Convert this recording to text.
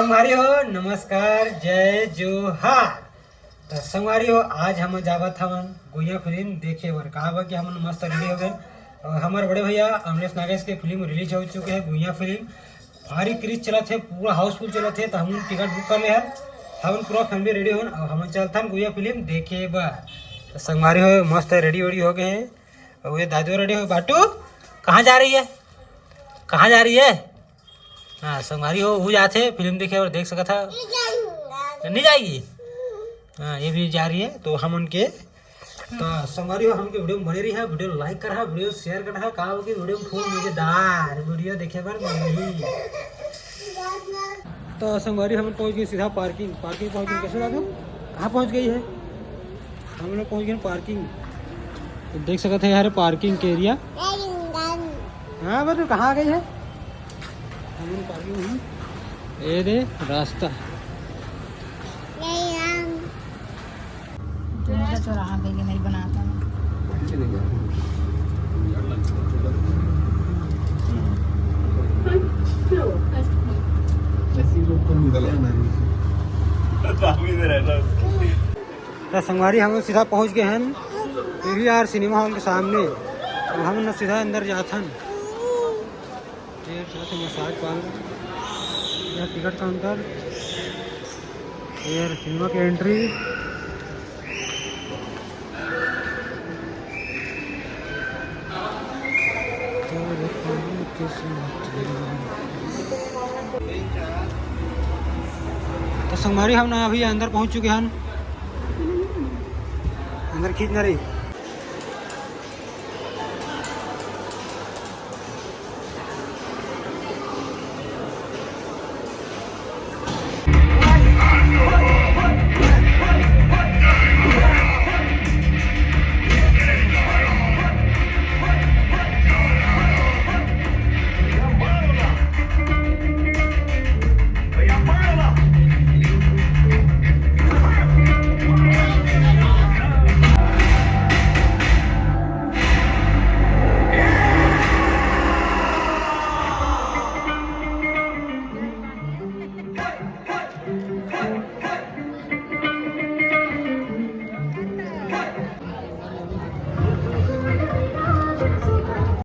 संगवारी हो नमस्कार जय जोहार। तो संगवारी हो आज हम जावत हमन गुइया फिल्म देखे बर कहा कि हम मस्त रेडी हो गए। और हमारे बड़े भैया अमलेश नागेश के फिल्म रिलीज हो चुके हैं। गुइया फिल्म भारी क्रिज चला थे, पूरा हाउसफुल चला थे। तो हम टिकट बुक कर ले हैं, हम पूरा फैमिली रेडी हो और हम चलता गुइया फिल्म देखे बर। तो संगवारी हो मस्त रेडी वेडी हो गए हैं। और ये दादू रेडी हो। बाटू कहाँ जा रही है, कहाँ जा रही है? हाँ संगवारी हो वो जाते फिल्म देखे और देख सका था नहीं जाएगी। हाँ ये भी जा रही है। तो हम उनके तो संगवारी हो हमके वीडियो में बने रही है। वीडियो लाइक कर वीडियो शेयर कर कहा कि वीडियो में फुल मजेदार वीडियो देखे पर मिली। तो संगवारी हम पहुंच गए सीधा पार्किंग पहुंच गए। कैसे दादू कहाँ पहुंच गई है? हम लोग पहुंच गए पार्किंग। तो देख सकते हैं यार पार्किंग के एरिया। हाँ बस कहाँ आ गई है? हम पार्किंग में ये दे रास्ता चौराहा पे नहीं बनाता तो संगवारी हम सीधा पहुंच गए हैं PVR सिनेमा हॉल के सामने। और हम सीधा अंदर जाथन मसाज पार्लर, यह टिकट काउंटर, ये सिनेमा की एंट्री। तो संगवारी हम ना अभी अंदर पहुंच चुके हैं। अंदर खींच ना रही